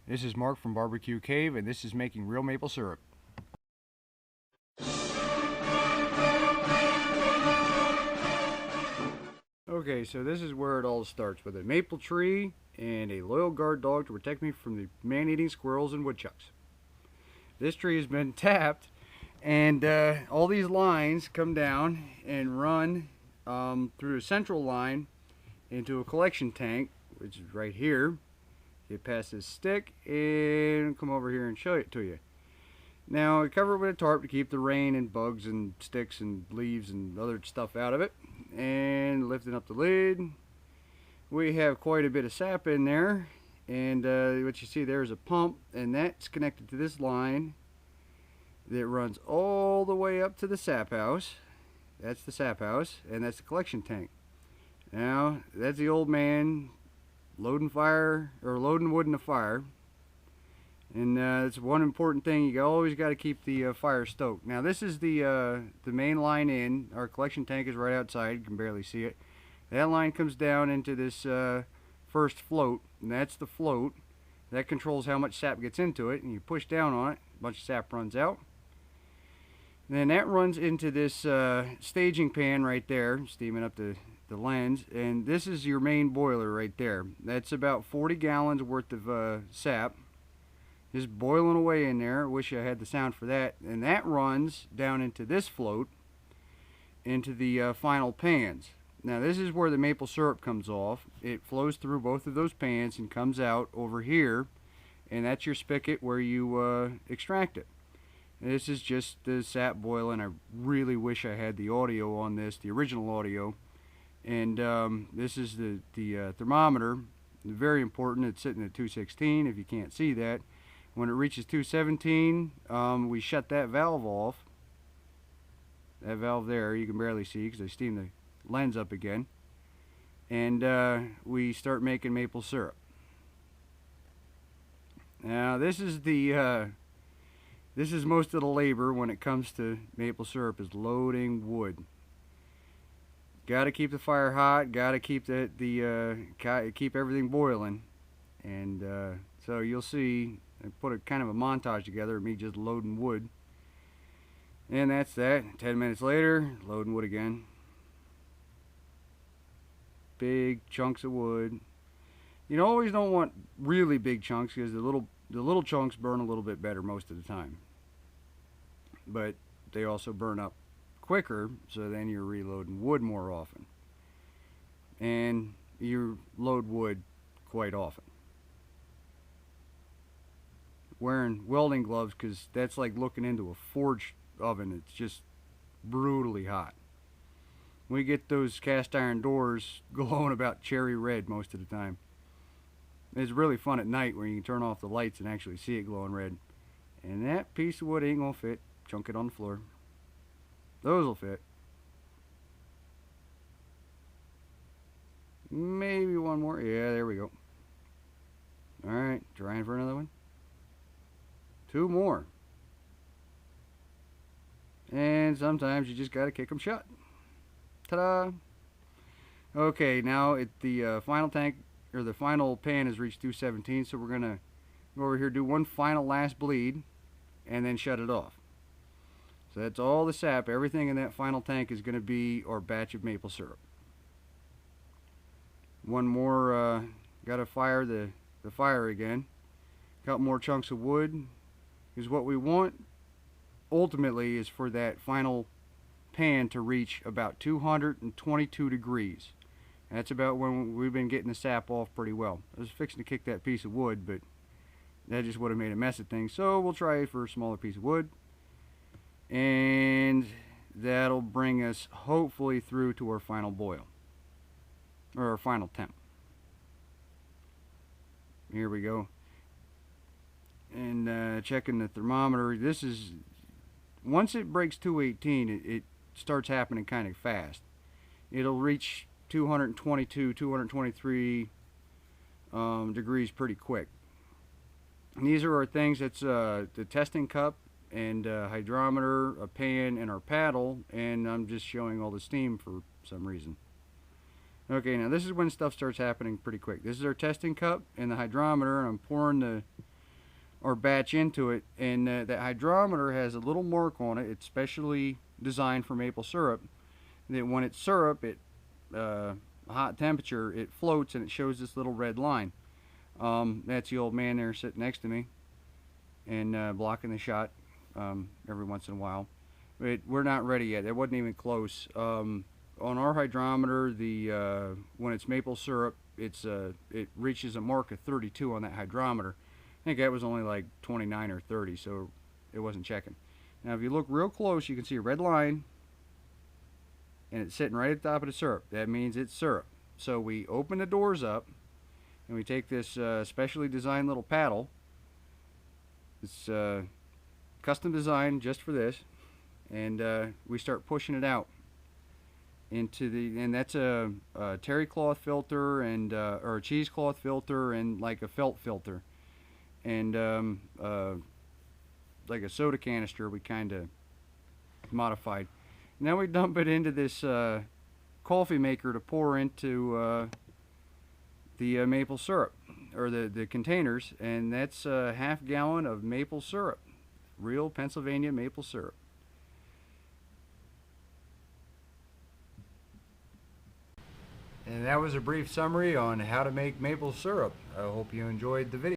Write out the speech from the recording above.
This is Mark from Barbecue Cave, and this is making real maple syrup. Okay, so this is where it all starts, with a maple tree and a loyal guard dog to protect me from the man-eating squirrels and woodchucks. This tree has been tapped, and all these lines come down and run through a central line into a collection tank, which is right here. Get past this stick and come over here and show it to you. Now, I cover it with a tarp to keep the rain and bugs and sticks and leaves and other stuff out of it. And lifting up the lid, we have quite a bit of sap in there. And what you see there is a pump, and that's connected to this line that runs all the way up to the sap house. That's the sap house, and that's the collection tank. Now, that's the old man loading wood in the fire. And it's one important thing, you always got to keep the fire stoked. Now this is the main line in. Our collection tank is right outside, you can barely see it. That line comes down into this first float, and that's the float. That controls how much sap gets into it, and you push down on it, a bunch of sap runs out. And then that runs into this staging pan right there, steaming up the lens, and this is your main boiler right there. That's about 40 gallons worth of sap just boiling away in there. Wish I had the sound for that. And that runs down into this float into the final pans. Now this is where the maple syrup comes off. It flows through both of those pans and comes out over here, and that's your spigot where you extract it. And this is just the sap boiling. I really wish I had the audio on this, the original audio. And this is the thermometer. Very important. It's sitting at 216 if you can't see that. When it reaches 217, we shut that valve off. That valve there you can barely see because I steamed the lens up again. And we start making maple syrup. Now this is most of the labor when it comes to maple syrup, is loading wood. Got to keep the fire hot. Got to keep keep everything boiling. And so you'll see, I put a kind of a montage together of me just loading wood. And that's that. 10 minutes later, loading wood again. Big chunks of wood. You always don't want really big chunks, because the little chunks burn a little bit better most of the time. But they also burn up quicker, so then you're reloading wood more often. And you load wood quite often. Wearing welding gloves, because that's like looking into a forge oven. It's just brutally hot. We get those cast iron doors glowing about cherry red most of the time. It's really fun at night when you can turn off the lights and actually see it glowing red. And that piece of wood ain't gonna fit. Chunk it on the floor. Those will fit. Maybe one more. Yeah, there we go. Alright, trying for another one. 2 more. And sometimes you just gotta kick them shut. Ta-da! Okay, now the final tank, or the final pan, has reached 217, so we're gonna go over here, do one final last bleed, and then shut it off. So that's all the sap. Everything in that final tank is going to be our batch of maple syrup. One more, got to fire the fire again. Couple more chunks of wood. Because what we want ultimately is for that final pan to reach about 222 degrees. That's about when we've been getting the sap off pretty well. I was fixing to kick that piece of wood, but that just would have made a mess of things. So we'll try for a smaller piece of wood. And that'll bring us hopefully through to our final boil, or our final temp. Here we go. And checking the thermometer. This is, once it breaks 218, it starts happening kind of fast. It'll reach 222, 223 degrees pretty quick. And these are our things. That's the testing cup, and hydrometer, a pan, and our paddle, and I'm just showing all the steam for some reason. Okay, now this is when stuff starts happening pretty quick. This is our testing cup and the hydrometer, and I'm pouring the or batch into it, and that hydrometer has a little mark on it. It's specially designed for maple syrup. That when it's syrup, it hot temperature, it floats and it shows this little red line. That's the old man there sitting next to me and blocking the shot every once in a while. But we're not ready yet. It wasn't even close. On our hydrometer, when it's maple syrup, it reaches a mark of 32 on that hydrometer. I think that was only like 29 or 30, so it wasn't checking. Now, if you look real close, you can see a red line, and it's sitting right at the top of the syrup. That means it's syrup. So we open the doors up, and we take this specially designed little paddle. It's custom designed just for this, and we start pushing it out into and that's a terry cloth filter and or a cheesecloth filter and like a felt filter, and like a soda canister we kind of modified. Now we dump it into this coffee maker to pour into the maple syrup, or the containers, and that's a half gallon of maple syrup, real Pennsylvania maple syrup. And that was a brief summary on how to make maple syrup. I hope you enjoyed the video.